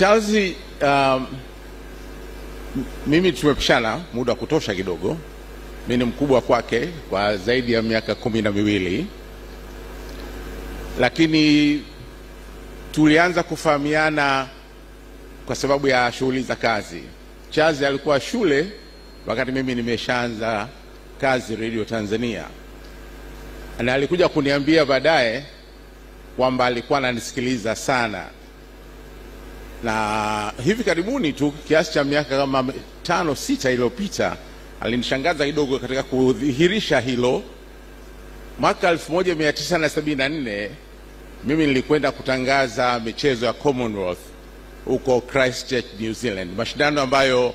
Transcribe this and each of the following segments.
Charles, mimi tumepishana muda kutosha kidogo. Mimi ni mkubwa kwake kwa zaidi ya miaka 12, lakini tulianza kufahamiana kwa sababu ya shughuli za kazi. Charles alikuwa shule wakati mimi nimeshaanza kazi Radio Tanzania, na alikuja kuniambia baadaye kwamba alikuwa ananisikiliza sana. Na hivi karibuni tu, kiasi cha miaka kama 5-6 iliyopita, alinishangaza kidogo katika kudhihirisha hilo. Mwaka 1974 mimi nilikwenda kutangaza michezo ya Commonwealth huko Christchurch, New Zealand, mashindano ambayo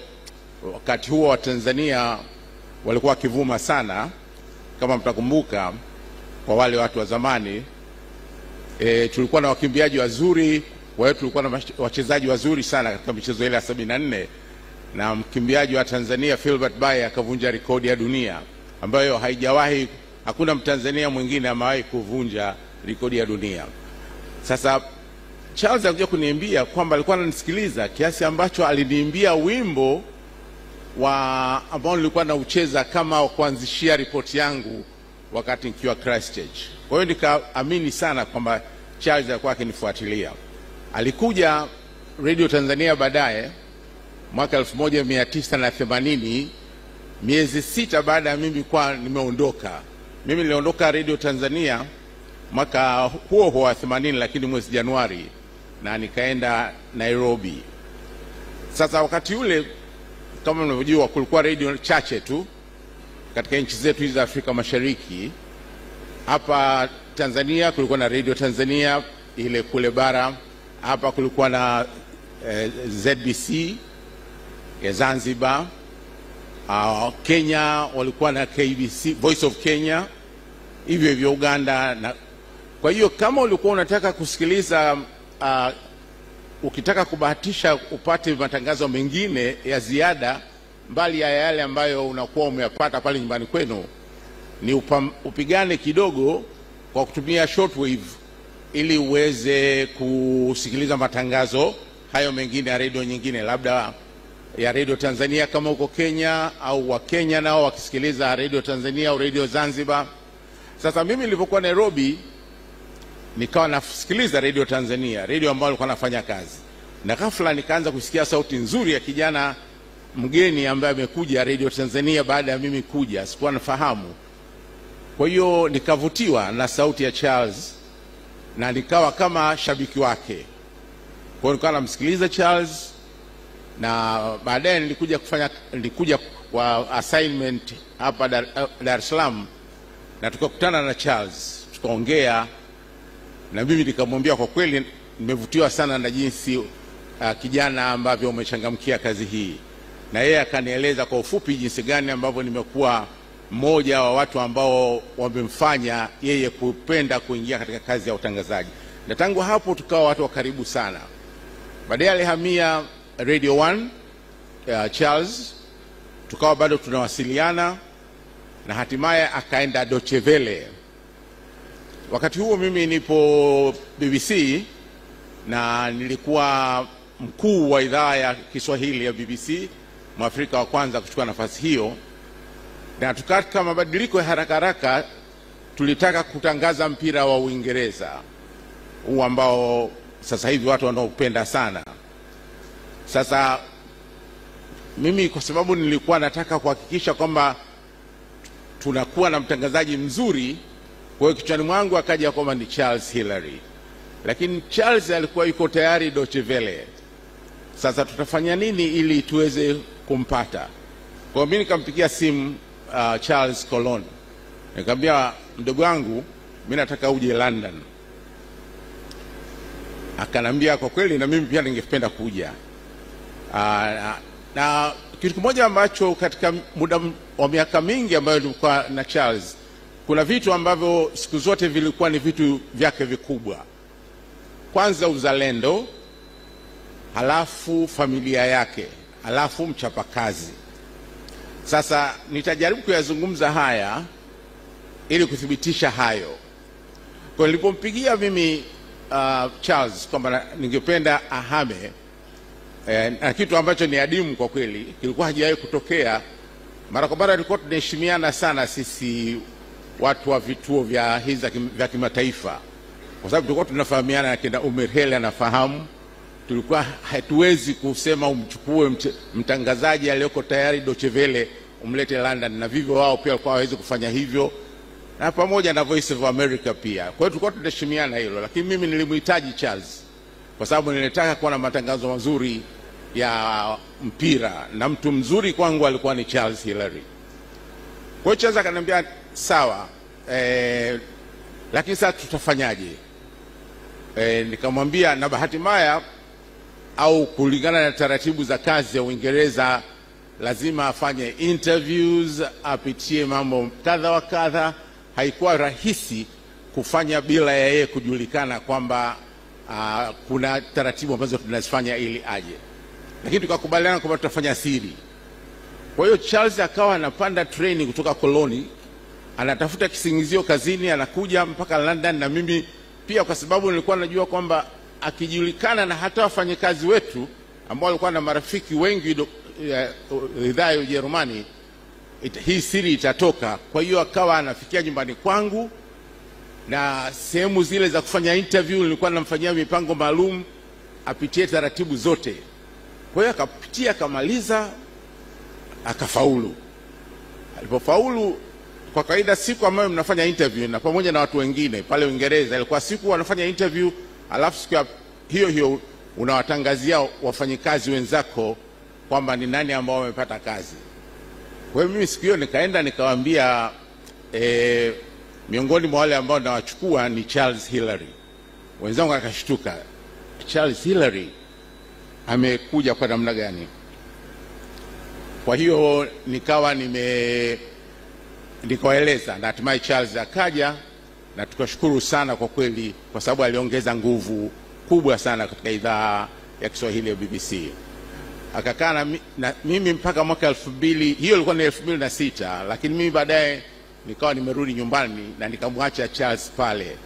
wakati huo wa Tanzania walikuwa kivuma sana. Kama mtakumbuka, kwa wale watu wa zamani, tulikuwa na wakimbiaji wazuri, kwa hiyo tulikuwa na wachezaji wazuri sana katika michezo ile ya 74, na mkimbiaji wa Tanzania Philbert Bayi akavunja rekodi ya dunia ambayo hakuna Mtanzania mwingine amewahi kuvunja rekodi ya dunia. Sasa Charles alikuja kuniambia kwamba alikuwa ananisikiliza kiasi ambacho aliniimbia wimbo ambao nilikuwa naucheza kama kuanzishia ripoti yangu wakati nikiwa Christchurch. Kwa hiyo nikaamini sana kwamba Charles alikuwa akinifuatilia. Alikuja Radio Tanzania baadaye mwaka 1980, miezi 6 baada ya mimi kwa nimeondoka. Mimi niliondoka Radio Tanzania mwaka huo wa 80, lakini mwezi Januari, na nikaenda Nairobi. Sasa wakati ule, kama mnavyojua, kulikuwa radio chache tu katika nchi zetu hizi za Afrika Mashariki. Hapa Tanzania kulikuwa na Radio Tanzania ile kule bara. Hapa kulikuwa na ZBC ya Zanzibar. Kenya walikuwa na KBC, Voice of Kenya, hivyo Uganda. Na kwa hiyo kama ulikuwa unataka kusikiliza, ukitaka kubahatisha upate matangazo mengine ya ziada mbali ya yale ambayo unakuwa umeyapata pale nyumbani kwenu, ni upigane kidogo kwa kutumia shortwave ili uweze kusikiliza matangazo hayo mengine ya radio nyingine, labda ya Radio Tanzania kama uko Kenya, au wa Kenya nao wakisikiliza Radio Tanzania au Radio Zanzibar. Sasa mimi nilipokuwa Nairobi, nikawa nasikiliza Radio Tanzania, radio ambayo nilikuwa nafanya kazi, na ghafla nikaanza kusikia sauti nzuri ya kijana mgeni ambaye amekuja Radio Tanzania baada ya mimi kuja, sikuwa nafahamu. Kwa hiyo nikavutiwa na sauti ya Charles na nikawa kama shabiki wake. Kwa hiyo nikawa namsikiliza Charles, na baadaye nilikuja kwa assignment hapa Dar es Salaam, na tukakutana na Charles, tukaongea, na mimi nikamwambia kwa kweli nimevutiwa sana na jinsi kijana ambavyo umechangamkia kazi hii, na yeye akanieleza kwa ufupi jinsi gani ambavyo nimekuwa mmoja wa watu ambao wamemfanya yeye kupenda kuingia katika kazi ya utangazaji. Na tangu hapo tukawa watu wa karibu sana. Baadaye alihamia Radio 1 Charles, tukawa bado tunawasiliana, na hatimaye akaenda Deutsche Welle. Wakati huo mimi nipo BBC, na nilikuwa mkuu wa idhaa ya Kiswahili ya BBC, Mwafrika wa kwanza kuchukua nafasi hiyo. Na tukataka mabadiliko ya haraka, tulitaka kutangaza mpira wa Uingereza, huu ambao sasa hivi watu wanaopenda sana. Sasa mimi kwa sababu nilikuwa nataka kuhakikisha kwamba tunakuwa na mtangazaji mzuri, kwa hiyo kichwani mwangu akaja kwamba ni Charles Hillary. Lakini Charles alikuwa yuko tayari Deutsche Welle. Sasa tutafanya nini ili tuweze kumpata? Kwa mimi nikampigia simu Charles Colon, nikamwambia, mdogo wangu, mimi nataka uje London. Akanambia kwa kweli na mimi pia ningependa kuja. Na kitu kimoja ambacho katika muda wa miaka mingi ambayo nilikuwa na Charles, kuna vitu ambavyo siku zote vilikuwa ni vitu vyake vikubwa. Kwanza uzalendo, halafu familia yake, halafu mchapakazi. Sasa nitajaribu kuyazungumza haya ili kuthibitisha hayo. Kwa nilipompigia mimi Charles kwamba ningependa ahame, na kitu ambacho ni adimu kwa kweli, kilikuwa hajawahi kutokea. Mara kwa mara tulikuwa tunaheshimiana sana sisi watu wa vituo vya hizi vya kimataifa, kwa sababu tulikuwa tunafahamiana, na kina Umar Hele anafahamu. Tulikuwa hatuwezi kusema umchukue mtangazaji aliyoko tayari Deutsche Welle umlete London, na vivyo wao pia walikuwa hawezi kufanya hivyo, na pamoja na Voice of America pia. Kwa hiyo tulikuwa tunaheshimiana hilo, lakini mimi nilimhitaji Charles kwa sababu nilitaka kuwa na matangazo mazuri ya mpira, na mtu mzuri kwangu alikuwa ni Charles Hillary. Kwa hiyo Charles akaniambia sawa, lakini sasa tutafanyaje? Nikamwambia, na bahati mbaya au kulingana na taratibu za kazi ya Uingereza, lazima afanye interviews, apitie mambo kadha wa kadha. Haikuwa rahisi kufanya bila ya yeye kujulikana kwamba kuna taratibu ambazo tunazifanya ili aje, lakini tukakubaliana kwamba tutafanya siri. Kwa hiyo Charles akawa anapanda treni kutoka Koloni, anatafuta kisingizio kazini, anakuja mpaka London, na mimi pia kwa sababu nilikuwa najua kwamba akijulikana na hata wafanyakazi wetu ambao walikuwa na marafiki wengi idhaa ya Ujerumani, hii siri itatoka. Kwa hiyo akawa anafikia nyumbani kwangu, na sehemu zile za kufanya interview nilikuwa namfanyia mipango maalum apitie taratibu zote. Kwa hiyo akapitia, akamaliza, akafaulu. Alipofaulu, kwa kawaida siku ambayo mnafanya interview na pamoja na watu wengine pale Uingereza, ilikuwa siku wanafanya interview, alafu siku hiyo hiyo unawatangazia wafanyikazi wenzako kwamba ni nani ambao wamepata kazi. Kwa hiyo mimi siku hiyo nikaenda nikawaambia miongoni mwa wale ambao nawachukua ni Charles Hillary. Wenzangu akashtuka, Charles Hillary amekuja kwa namna gani? Kwa hiyo nikawaeleza, na hatimaye Charles akaja, na tukashukuru sana kwa kweli, kwa sababu aliongeza nguvu kubwa sana katika idhaa ya Kiswahili ya BBC. Akakaa na mimi mpaka mwaka 2000, hiyo ilikuwa ni 2006, lakini mimi baadaye nikawa nimerudi nyumbani na nikamwacha Charles pale.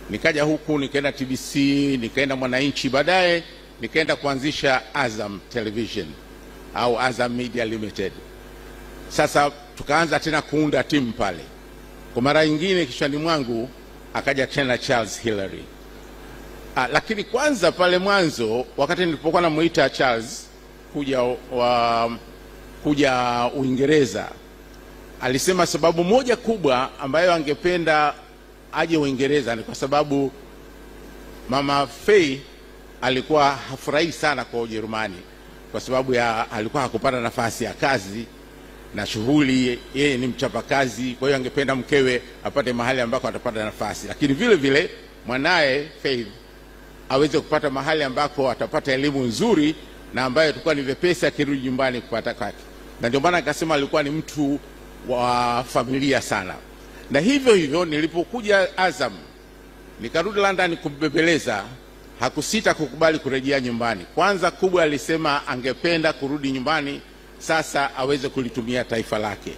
Nikaja huku, nikaenda TBC, nikaenda Mwananchi, baadaye nikaenda kuanzisha Azam Television au Azam Media Limited. Sasa tukaanza tena kuunda timu pale. Kwa mara nyingine kishani mwangu akaja tena Charles Hillary. Lakini kwanza pale mwanzo, wakati nilipokuwa namuita Charles kuja Uingereza, alisema sababu moja kubwa ambayo angependa aje Uingereza ni kwa sababu Mama Faye alikuwa hafurahi sana kwa Ujerumani, kwa sababu alikuwa hakupata nafasi ya kazi na shughuli, yeye ni mchapakazi. Kwa hiyo angependa mkewe apate mahali ambako atapata nafasi, lakini vile vile mwanae Faith aweze kupata mahali ambako atapata elimu nzuri na ambayo tulikuwa ni vipesa akirudi nyumbani kupata kwake. Na ndio maana akasema alikuwa ni mtu wa familia sana. Na hivyo nilipokuja Azam nikarudi London kumbebeleza, hakusita kukubali kurejea nyumbani. Kwanza kubwa alisema angependa kurudi nyumbani sasa aweze kulitumia taifa lake.